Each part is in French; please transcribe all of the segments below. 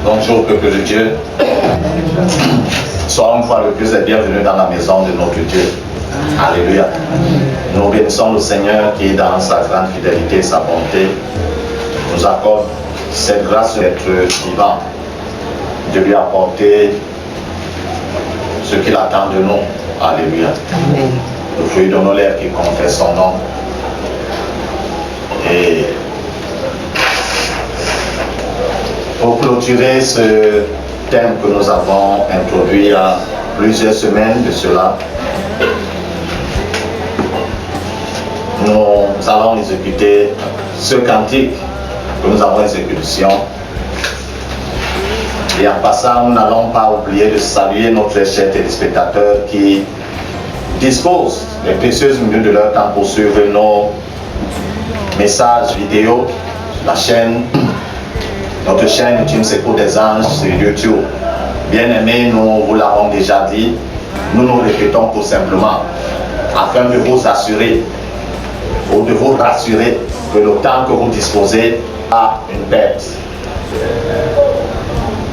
Bonjour peuple de Dieu. Sois une fois de plus les bienvenus dans la maison de notre Dieu. Alléluia. Nous bénissons le Seigneur qui, dans sa grande fidélité et sa bonté, nous accorde cette grâce d'être vivant, de lui apporter ce qu'il attend de nous. Alléluia. Amen. Le fruit de nos lèvres qui confesse son nom. Et pour clôturer ce thème que nous avons introduit il y a plusieurs semaines de cela, nous allons exécuter ce cantique que nous avons exécution. Et en passant, nous n'allons pas oublier de saluer notre cher téléspectateur qui dispose des précieuses minutes de leur temps pour suivre nos messages vidéo, la chaîne, notre chaîne Team Secours des Anges sur YouTube. Bien aimés, nous vous l'avons déjà dit, nous nous répétons tout simplement afin de vous assurer ou de vous rassurer que le temps que vous disposez a une perte.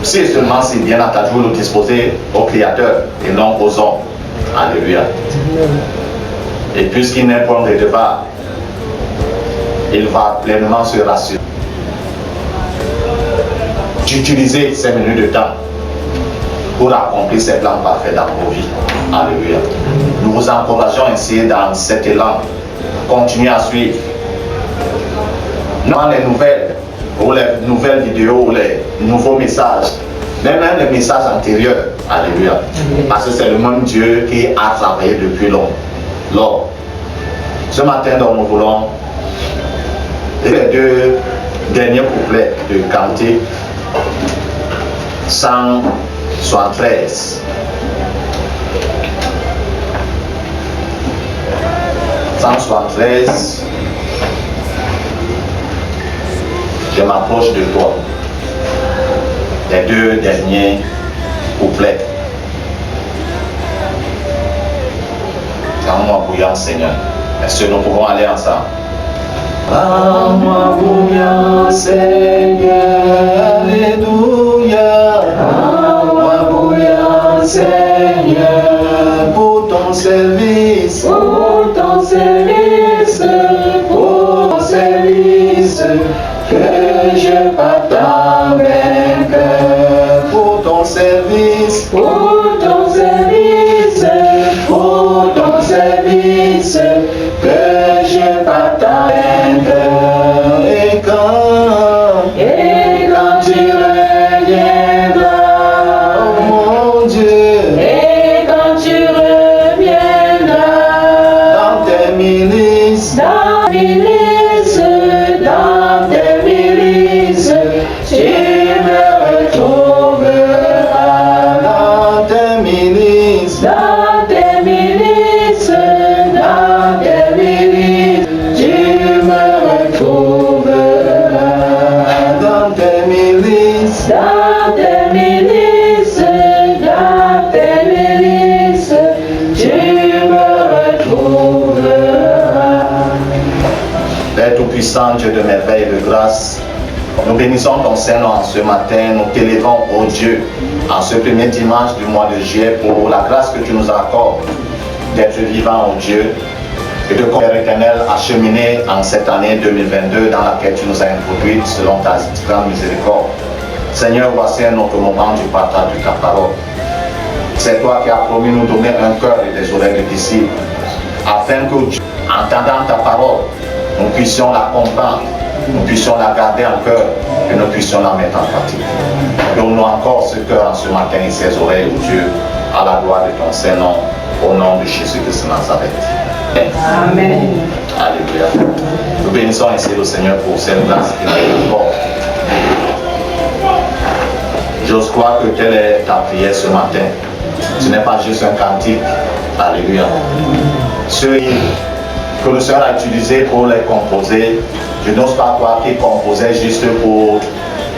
Si seulement si bien entendu vous le disposez au Créateur et non aux hommes. Alléluia. Et puisqu'il n'est point redevable, il va pleinement se rassurer d'utiliser ces minutes de temps pour accomplir ses plans parfaits dans vos vies. Alléluia. Nous vous encourageons ainsi dans cet élan. Continuez à suivre. Non les nouvelles, ou les nouvelles vidéos, ou les nouveaux messages, mais même les messages antérieurs. Alléluia. Parce que c'est le même Dieu qui a travaillé depuis longtemps. Ce matin, donc, nous voulons les deux derniers couplets de cantique 173. 173. Je m'approche de toi. Les deux derniers couplets. Rends-moi bouillant, Seigneur. Est-ce que nous pouvons aller ensemble? Rends-moi bouillant, Seigneur, alléluia. Rends-moi bouillant, Seigneur, pour ton service, pour ton service, pour ton service, que je partage vainqueur, pour ton service, pour ton service, pour ton service, que je partage vainqueur. Et quand tu reviendras, oh mon Dieu, et quand tu reviendras dans tes milices, dans tes milices, dans tes milices, tu me retrouveras dans tes milices, dans tes milices, dans tes milices, tu me retrouveras dans tes milices, dans tes milices, dans tes milices, tu me retrouveras. Père Tout-Puissant, Dieu de merveille et de grâce, nous bénissons ton Saint-Nom en ce matin, nous t'élevons, ô Dieu, en ce premier dimanche du mois de juillet pour la grâce que tu nous accordes d'être vivant, ô Dieu, et de Père éternel acheminer en cette année 2022 dans laquelle tu nous as introduits selon ta grande miséricorde. Seigneur, voici un autre moment du partage de ta parole. C'est toi qui as promis nous donner un cœur et des oreilles de disciples, afin que, entendant ta parole, nous puissions la comprendre, nous puissions la garder en cœur et nous puissions la mettre en pratique. Donne-nous encore ce cœur en ce matin et ces oreilles, ô Dieu, à la gloire de ton Saint-Nom, au nom de Jésus-Christ de Nazareth. Amen. Alléluia. Nous bénissons ainsi le Seigneur pour cette grâce qu'il nous accorde. J'ose croire que telle est ta prière ce matin. Ce n'est pas juste un cantique. Alléluia. Ceux que le Seigneur a utilisés pour les composer, je n'ose pas croire qu'ils composaient juste pour,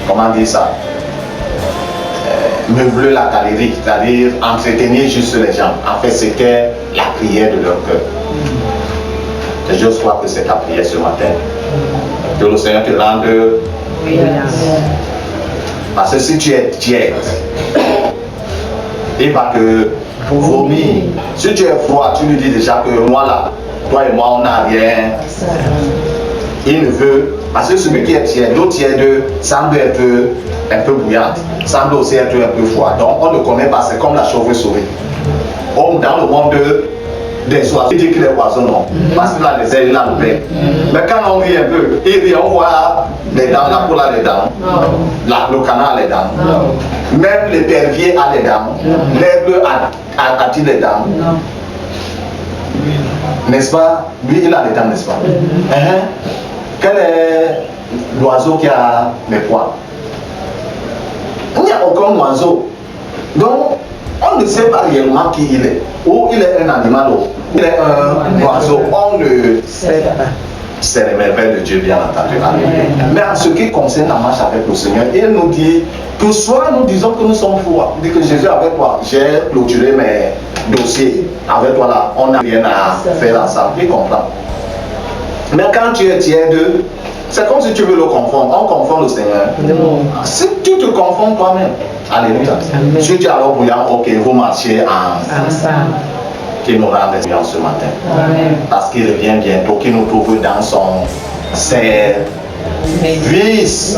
comment dire ça, meubler la galerie, c'est-à-dire entretenir juste les gens. En fait, c'était la prière de leur cœur. Et j'ose croire que c'est ta prière ce matin. Que le Seigneur te rende Parce que si tu es tiède, il va te vomir. Si tu es froid, tu lui dis déjà que moi là, toi et moi on n'a rien. Il ne veut, parce que celui qui est tiède, l'eau tiède semble être un peu bouillante, semble aussi être un peu froid. Donc on ne connaît pas, c'est comme la chauve-souris. Dans le monde des oiseaux, il dit que les oiseaux non, parce qu'il a les ailes, il a le bec. Mais quand on rit un peu, il rit, on voit les dents, la poule a les dents, le canard a les dents, même l'épervier a les dents, l'aigle a-t-il les dents? N'est-ce pas? Lui, il a les dents, n'est-ce pas? Quel est l'oiseau qui a les poils? Il n'y a aucun oiseau. Donc, on ne sait pas réellement qui il est. Ou il est un animal, ou il est un oiseau. On ne sait pas. C'est les merveilles de Dieu, bien entendu. Mais en ce qui concerne la marche avec le Seigneur, il nous dit que soit nous disons que nous sommes fous. Il dit que Jésus avec toi, j'ai clôturé mes dossiers. Avec toi là, on n'a rien à faire ensemble. Il comprend. Mais quand tu es tiède, c'est comme si tu veux le confondre. On confond le Seigneur. Si tu te confonds toi-même, alléluia. Si tu es alors bouillant, ok, vous marchez ensemble. Qu'il nous rende bien ce matin. Amen. Parce qu'il revient bientôt, qu'il nous trouve dans son service.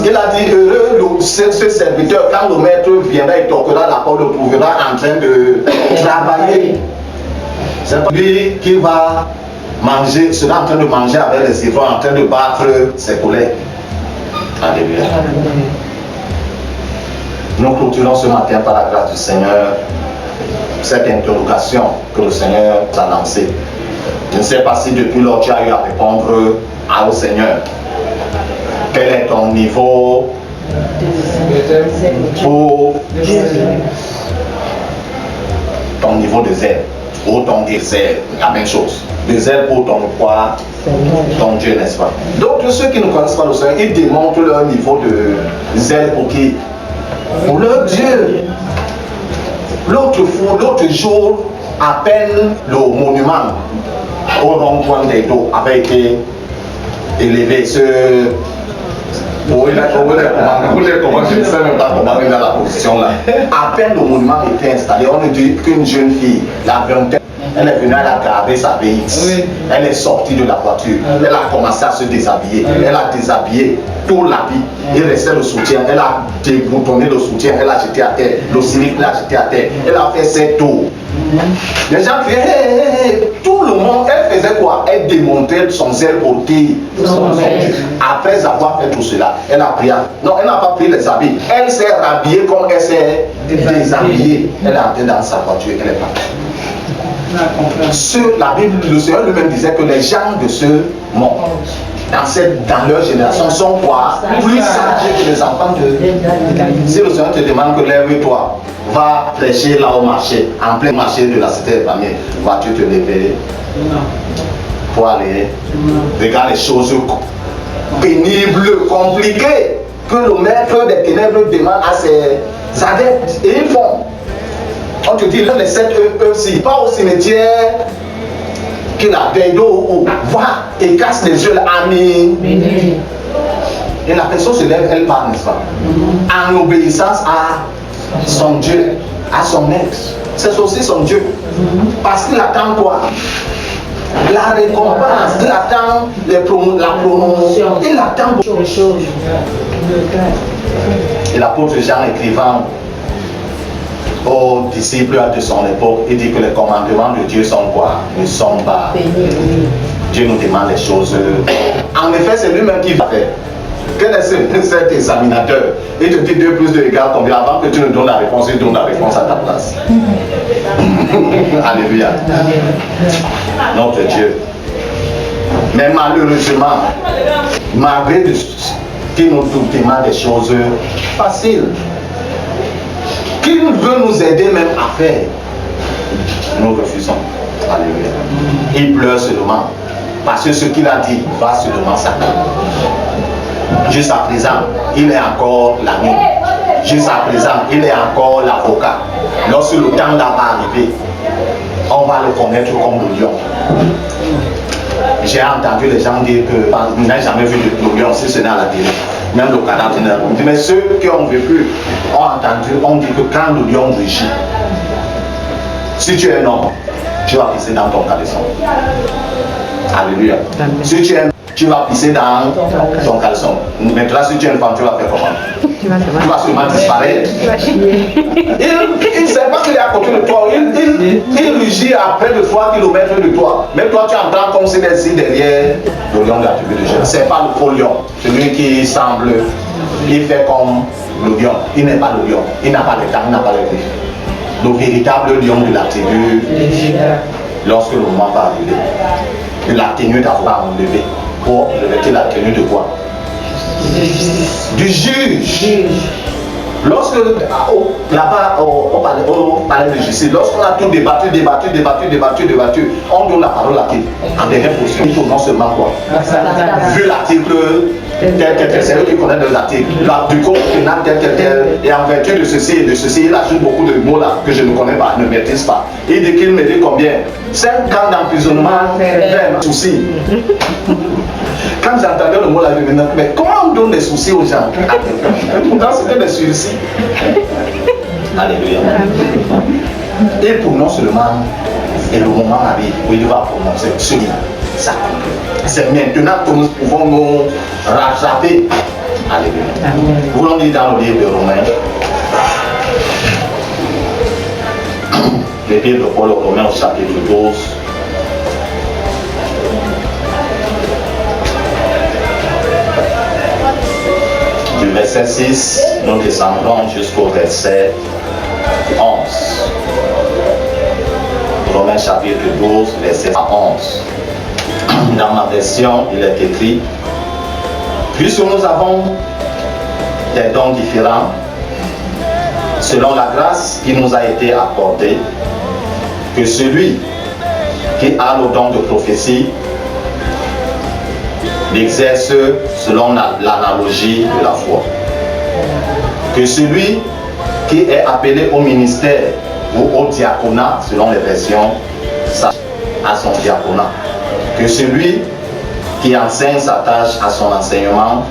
Il a dit heureux ce serviteur, quand le maître viendra, il toquera la porte, le trouvera en train de travailler. C'est lui qui va manger, sera en train de manger avec les ivrogne, en train de battre ses collègues. Alléluia. Nous clôturons ce matin par la grâce du Seigneur cette interrogation que le Seigneur t'a lancée. Je ne sais pas si depuis lors tu as eu à répondre au Seigneur. Quel est ton niveau pour ton niveau de zèle ou ton désert, la même chose. De zèle pour ton quoi, ton Dieu, n'est-ce pas? Donc ceux qui ne connaissent pas le Seigneur, ils démontrent leur niveau de zèle pour qui? Pour leur Dieu. L'autre jour, à peine le monument au rond-point des dos avait été élevé. Je ne sais même pas comment il est dans la position là. À peine le monument était installé, on nous dit qu'une jeune fille, la vingtaine, elle est venue, elle a gardé sa BX. Oui. Elle est sortie de la voiture. Elle a commencé à se déshabiller. Elle a déshabillé tout l'habit. Il restait le soutien. Elle a déboutonné le soutien. Elle a jeté à terre. Le slip l'a jeté à terre. Elle a fait ses tours. Les gens criaient, hey, hey, hey. Tout le monde, elle faisait quoi? Elle démontrait son zèle pour qui? Après avoir fait tout cela, elle a pris. Non, elle n'a pas pris les habits. Elle s'est rhabillée comme elle s'est déshabillée. Elle est entrée dans sa voiture. Elle est partie. La Bible, le Seigneur lui-même disait que les gens de ce monde, dans leur génération, sont quoi? Plus sages que les enfants de. Si le Seigneur te demande que lève-toi, va prêcher là au marché, en plein marché de la cité de famille, vas-tu te lever pour aller? Regarde les choses pénibles, compliquées, que le maître des ténèbres demande à ses adeptes, et ils font. On te dit, les 7 eux-ci, pas au cimetière, qu'il a des dos ou va et casse les yeux à mi. Et la personne se lève, elle part, n'est-ce pas? En obéissance à son Dieu, à son ex. C'est aussi son Dieu. Parce qu'il attend quoi? La récompense, il attend la promotion, il attend beaucoup de choses. Et l'apôtre Jean écrivant aux disciples de son époque, il dit que les commandements de Dieu sont quoi? Ne sont pas. Dieu nous demande les choses. En effet, c'est lui-même qui va faire. Quel est cet examinateur? Il te dit 2 plus 2 égale combien? Avant que tu ne donnes la réponse, il donne la réponse à ta place. Alléluia. Notre Dieu. Mais malheureusement, malgré qu'il nous demande des choses faciles, qu'il veut nous aider même à faire, nous refusons. Alléluia. Il pleure seulement. Parce que ce qu'il a dit va seulement s'accomplir. Jusqu'à présent, il est encore l'ami. Jusqu'à présent, il est encore l'avocat. Lorsque le temps là va arriver, on va le connaître comme le lion. J'ai entendu les gens dire que on n'a jamais vu de lion si ce n'est à la télé. Même le Canada. Mais ceux qui ont vécu ont entendu, on dit que quand le lion rugit, si tu es un homme, tu vas pisser dans ton caleçon. Alléluia. Si tu es un, tu vas pisser dans ton caleçon. Maintenant, si tu es une femme, tu vas faire comment? Tu vas seulement disparaître. Il ne sait pas qu'il est à côté de toi. Il rugit à près de 3 km de toi. Mais toi, tu entends comme s'il est ici derrière le lion de la tribu de Juda. Ce n'est pas le faux lion. Celui qui semble, il fait comme le lion. Il n'est pas le lion. Il n'a pas les dents, il n'a pas les griffes. Le véritable lion de la tribu, lorsque le moment va arriver, il a tenu d'avoir enlevé. Pour revêtir la tenue de quoi? Du juge. Lorsque là-bas au palais de justice, lorsqu'on a tout débattu, on donne la parole à qui? En dernière position, il faut non seulement quoi? Vu l'article tel, c'est eux qui connaissent l'article. Du code pénal tel, et en vertu de ceci et de ceci, il ajoute beaucoup de mots là que je ne connais pas, ne maîtrise pas. Il dit qu'il me dit combien? 5 ans d'emprisonnement, même souci. Quand j'entendais le mot là, je me disais, mais comment on donne des soucis aux gens? Pourtant, c'était des sursis. Alléluia. Et pour non seulement, et le moment arrive où il va prononcer celui ça. C'est maintenant que nous pouvons nous rattraper. Alléluia. Nous voulons lire dans le livre de Romains. L'épître de Paul aux Romains au chapitre 12. Du verset 6, nous descendrons jusqu'au verset 11. Romains chapitre 12, verset 11. Dans ma version, il est écrit: puisque nous avons des dons différents, selon la grâce qui nous a été accordée, que celui qui a le don de prophétie l'exerce selon l'analogie de la foi. Que celui qui est appelé au ministère ou au diaconat, selon les versions, à son diaconat. Que celui qui enseigne s'attache à son enseignement.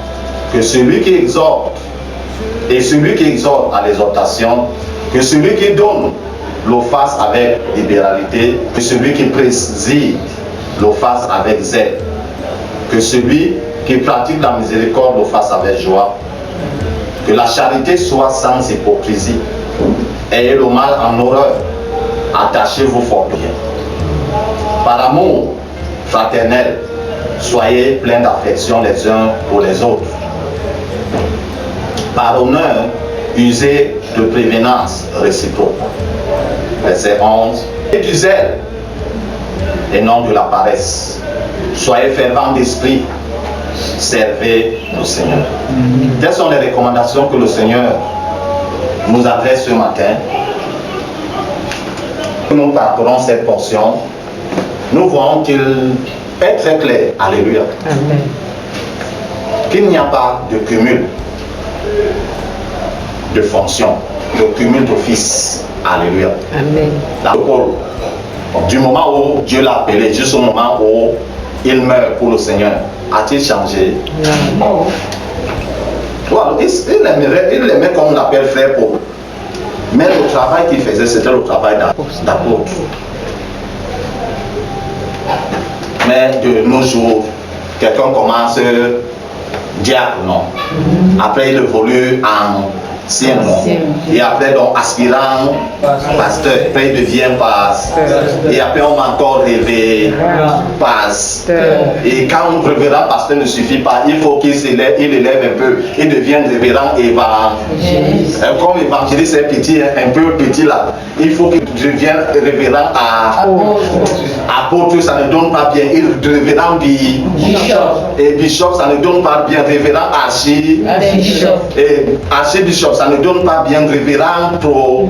Que celui qui exhorte et celui qui exhorte à l'exhortation. Que celui qui donne le fasse avec libéralité. Que celui qui préside le fasse avec zèle. Que celui qui pratique la miséricorde le fasse avec joie. Que la charité soit sans hypocrisie. Ayez le mal en horreur. Attachez-vous fort bien. Par amour fraternel, soyez pleins d'affection les uns pour les autres. Par honneur, usez de prévenance réciproque. Verset 11. Et du zèle, et non de la paresse. Soyez fervents d'esprit, servez le Seigneur. Telles sont les recommandations que le Seigneur nous adresse ce matin. Nous parcourons cette portion. Nous voyons qu'il est très clair. Alléluia. Amen. Qu'il n'y a pas de cumul de fonctions, de cumul d'office. Alléluia. Amen. Dans le Paul, du moment où Dieu l'a appelé jusqu'au moment où il meurt pour le Seigneur, a-t-il changé? Non. Voilà, il l'aimait comme on l'appelle frère Paul. Mais le travail qu'il faisait, c'était le travail d'apôtre. Mais de nos jours, quelqu'un commence diacre, non. Après il évolue en ancien, et après donc aspirant pasteur, après il devient pasteur, et après on va encore rêver pasteur, et quand un révérend pasteur ne suffit pas, il faut qu'il s'élève, il élève un peu, il devient révérend évangéliste. Comme évangéliste est petit, un peu petit là, il faut qu'il devienne révérend à apôtre, ça ne donne pas bien, il révérend bishop, et bishop ça ne donne pas bien, révérend archibishop, et archibishop ça ne donne pas bien, révérend pro.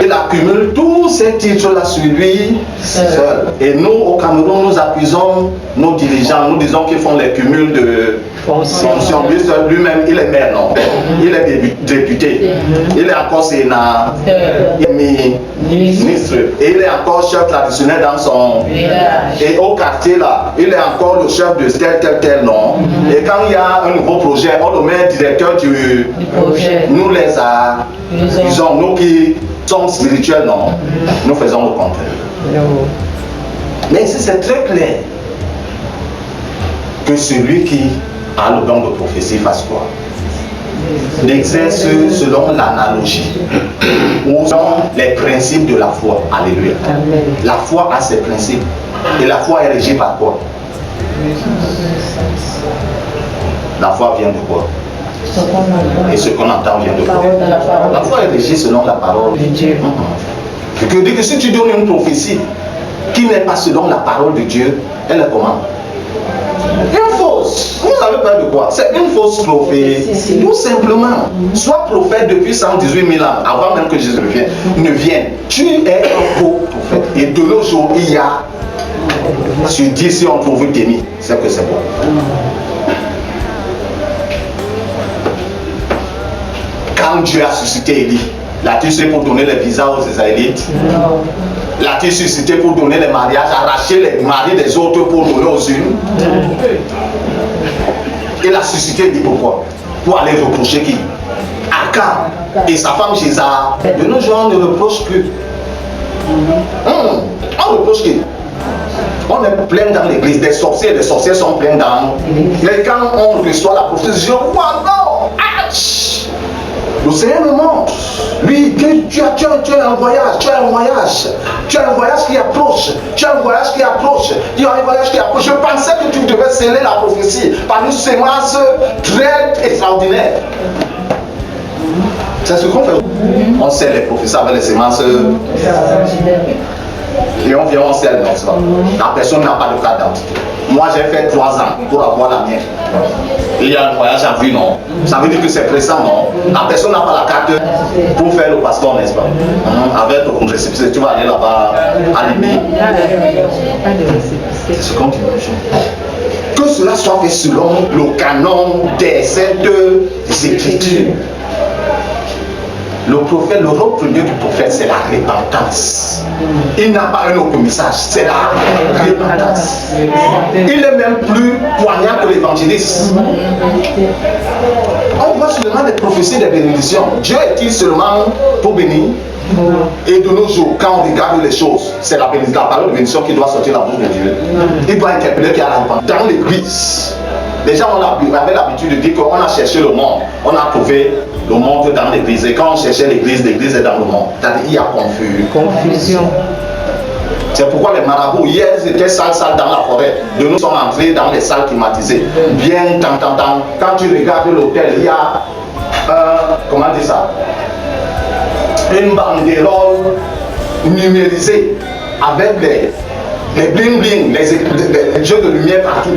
Il accumule tous ces titres-là sur lui seul. Et nous, au Cameroun, nous accusons nos dirigeants, nous disons qu'ils font les cumuls fonction. Lui-même, il est maire, non? Il est député. Il est encore sénat, ministre. Et il est encore chef traditionnel dans son... Et au quartier, là, il est encore le chef de tel, non? Et quand il y a un nouveau projet, on le met directeur du projet. Nous les disons, nous qui sommes spirituels, non? Nous faisons le contraire. Mais ici, c'est très clair que celui qui a le don de prophétie fasse quoi? D'exerce selon l'analogie ou selon les principes de la foi. Alléluia. La foi a ses principes. Et la foi est régie par quoi? La foi vient de quoi? Et ce qu'on entend vient de quoi? La foi est régie selon la parole de Dieu. Je dis que si tu donnes une prophétie qui n'est pas selon la parole de Dieu, elle est comment? Une fausse. Vous savez pas de quoi? C'est une fausse prophétie. Tout simplement. Sois prophète depuis 118 000 ans, avant même que Jésus ne vienne. Tu es un faux prophète. Et de nos jours, il y a sur 10 si on trouve Témi, c'est que c'est bon. Quand Dieu a suscité Élie, l'a-t-il suscité pour donner les visas aux Israélites? L'a-t-il suscité pour donner les mariages, arracher les maris des autres pour donner aux unes? Il a suscité Élie pourquoi? Pour aller reprocher qui? Akab et sa femme Jézar. De nos jours, on ne reproche plus. On reproche qui? On est plein dans l'église, des sorciers sont pleins dans. Mais quand on reçoit la prophétie, je vois non, le Seigneur me montre. Lui, tu as un voyage, tu as un voyage qui approche, tu as un voyage qui approche. Je pensais que tu devais sceller la prophétie par une sémence très extraordinaire. C'est ce qu'on fait. On scelle les prophéties avec les sémences. Et on vient, on scelle, non? La personne n'a pas de carte d'identité. Moi, j'ai fait 3 ans pour avoir la mienne. Il y a un voyage à vue, non? Ça veut dire que c'est pressant, non? La personne n'a pas la carte pour faire le passeport, n'est-ce pas? Avec ton récépissé, tu vas aller là-bas à l'ennemi. C'est ce qu'on dit. Que cela soit fait selon le canon des Saintes Écritures. Le prophète, le rôle premier du prophète, c'est la repentance. Il n'a pas un autre message, c'est la repentance. Il est même plus poignant que l'évangéliste. On voit seulement des prophéties, des bénédictions. Dieu est-il seulement pour bénir? Et de nos jours, quand on regarde les choses, c'est la parole de bénédiction qui doit sortir de la bouche de Dieu. Il doit interpeller qui a la repentance. Dans l'église, les gens avaient l'habitude de dire qu'on a cherché le monde, on a trouvé le monde dans l'église. Et quand on cherchait l'église, l'église est dans le monde. C'est-à-dire qu'il y a confusion. C'est pourquoi les marabouts, hier, ils étaient sales dans la forêt. De nous sommes entrés dans les salles climatisées. Bien, quand tu regardes l'hôtel, il y a, comment dire ça? Une banderole numérisée avec les bling-bling, les jeux de lumière partout.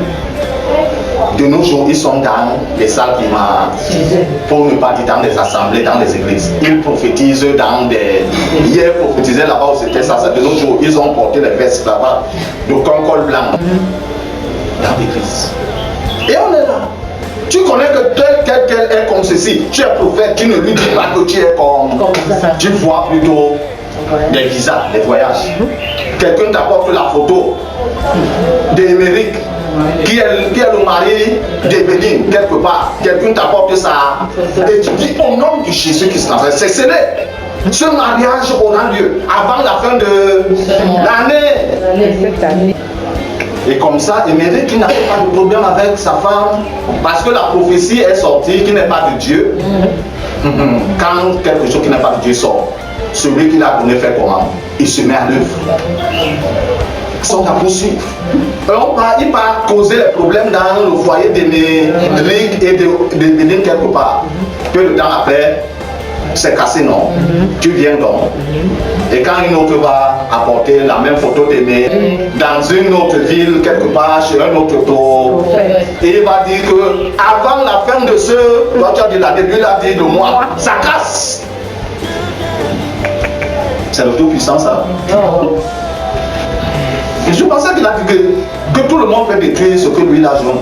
De nos jours, ils sont dans les salles climatisées, pour ne pas dire dans des assemblées, dans des églises. Ils prophétisent dans des... Hier, prophétisaient là-bas où c'était ça. De nos jours, ils ont porté les vestes là-bas, de col blanc, dans l'église. Et on est là. Tu connais que tel est comme ceci. Tu es prophète, tu ne lui dis pas que tu es comme ça. Tu vois plutôt des visas, des voyages. Quelqu'un t'apporte la photo d'Émeric, qui est le mari d'Eveline, quelque part. Quelqu'un t'apporte ça. Et tu dis au nom de Jésus qui se transforme. C'est scellé. Ce mariage aura lieu avant la fin de l'année. Et comme ça, Émeric qui n'avait pas de problème avec sa femme, parce que la prophétie est sortie, qui n'est pas de Dieu. Quand quelque chose qui n'est pas de Dieu sort, celui qui l'a donné fait comment? Il se met à l'œuvre. Ils sont à poursuivre. Il va causer les problèmes dans le foyer d'Émeric et de quelque part. Que le temps après, c'est cassé, non? Tu viens donc. Et quand une autre va apporter la même photo d'Émeric dans une autre ville, quelque part, chez un autre tour, et il va dire que avant la fin de ce, toi tu as dit la début, il a dit le mois, ça casse. C'est le tout puissant ça. Et je pensais qu'il a dit que Que tout le monde peut détruire ce que lui il a joint.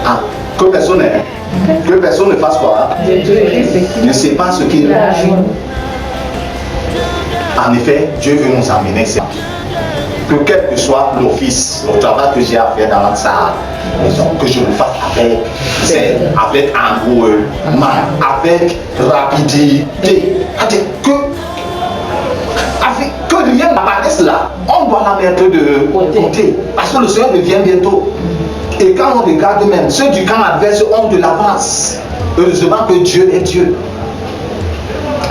Ah, que personne ne fasse quoi? Ne sait pas ce qu'il a joint. En effet, Dieu veut nous amener ça. Que quel que soit l'office, le travail que j'ai à faire dans sa maison, que je le fasse avec amour, avec rapidité. Que rien n'apparaisse là, on doit la mettre de côté. Parce que le Seigneur revient bientôt. Et quand on regarde même, ceux du camp adverse ont de l'avance. Heureusement que Dieu est Dieu.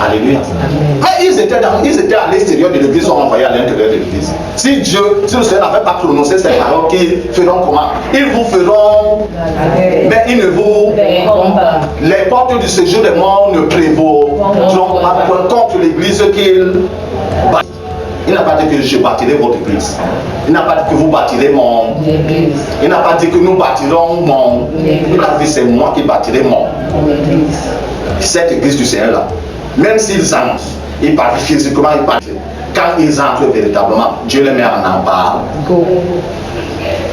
Alléluia. Mais ils étaient à l'extérieur de l'église, sont envoyés à l'intérieur de l'église. Si le Seigneur n'avait pas prononcé ces paroles, qu'ils feront comment? Ils vous feront, mais ils ne vous verront pas. Les portes du séjour des morts ne prévaudront pas contre l'église qu'ils bâtissent. Il n'a pas dit que je bâtirai votre église. Il n'a pas dit que vous bâtirez mon église. Il n'a pas dit que nous bâtirons mon église. Il a dit c'est moi qui bâtirai mon église. Cette église du Seigneur là. Même s'ils entrent, ils partent physiquement, ils partent. Quand ils entrent véritablement, Dieu les met en embarras. Vous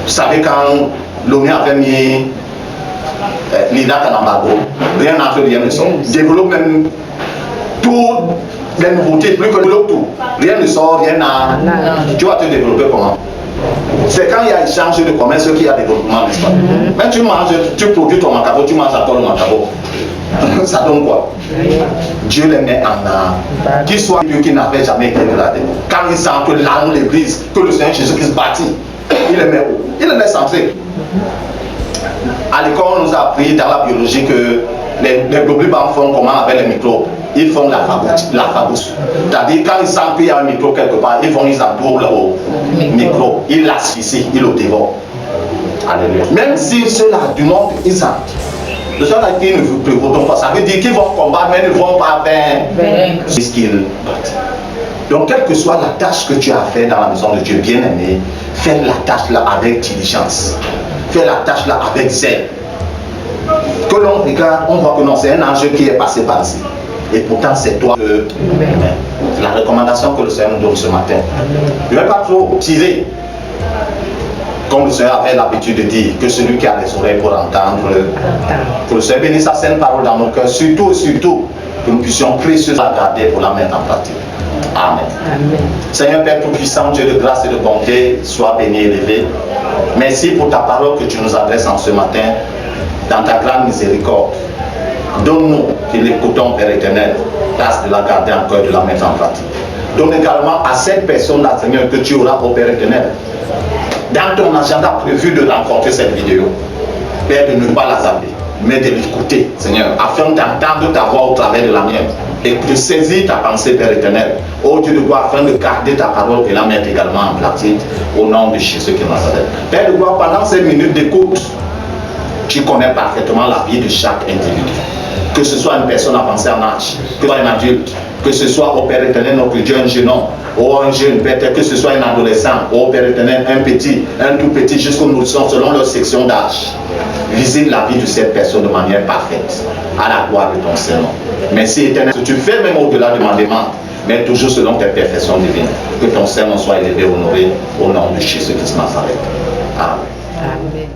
savez, quand l'ONU avait mis l'Irak en embargo, rien n'entre, rien ne sort. Développe même tout, les nouveautés, plus que développe tout. Rien ne sort, rien n'a. Tu vas te développer comment? C'est quand il y a échange de commerce qu'il y a développement, n'est-ce pas? Mais tu manges, tu produis ton macabo, tu manges à toi le macabo. Ça donne quoi? Dieu les met en art. Qu'ils soient Dieu qui n'avait jamais été dégradé. Quand ils sentent là où l'église, que le Seigneur Jésus-Christ bâtit, il les met où? Il les met centrés. À l'école, on nous a appris dans la biologie que les globules blancs font comment avec les microbes? Ils font la fabouche. C'est-à-dire, quand ils sentent qu'il y a un microbe quelque part, ils entourent le microbe. Ils l'asphyxient, ils le dévorent. Alléluia. Même si ceux-là du monde, ils sentent. Le Seigneur a dit ne vous prévaudront pas. Ça veut dire qu'ils vont combattre, mais ils ne vont pas vaincre. C'est ce qu'ils battent. Donc, quelle que soit la tâche que tu as à faire dans la maison de Dieu, bien aimé, fais la tâche là avec diligence. Fais la tâche là avec zèle. Que l'on regarde, on voit que non, c'est un ange qui est passé par ici. Et pourtant, c'est toi la recommandation que le Seigneur nous donne ce matin. Ne vais pas trop tirer. Comme le Seigneur avait l'habitude de dire, que celui qui a les oreilles pour entendre, que le Seigneur bénisse sa sainte parole dans nos cœurs, surtout, que nous puissions précieusement garder pour la mettre en pratique. Amen. Amen. Seigneur Père Tout-Puissant, Dieu de grâce et de bonté, sois béni et élevé. Merci pour ta parole que tu nous adresses en ce matin, dans ta grande miséricorde. Donne-nous, qui l'écoutons, Père éternel, grâce de la garder en cœur, de la mettre en pratique. Donne également à cette personne-là, Seigneur, que tu auras au Père éternel, dans ton agenda prévu de rencontrer cette vidéo, Père, de ne pas la zapper, mais de l'écouter, Seigneur, afin d'entendre ta voix au travers de la mienne et de saisir ta pensée, Père éternel. Oh Dieu de gloire, afin de garder ta parole et la mettre également en pratique au nom de Jésus qui Nazareth. Père de gloire, pendant ces minutes d'écoute, tu connais parfaitement la vie de chaque individu. Que ce soit une personne avancée en âge, que ce soit un adulte, que ce soit au Père éternel, notre Dieu, un jeune homme, ou un jeune, peut-être que ce soit un adolescent, au Père éternel, un petit, un tout petit, jusqu'au nourrisson, selon leur section d'âge. Visite la vie de cette personne de manière parfaite, à la gloire de ton Seigneur. Merci éternel, que tu fais même au-delà de ma demande, mais toujours selon tes perfections divines. Que ton Seigneur soit élevé, honoré, au nom de Jésus-Christ Nazareth. Amen. Amen.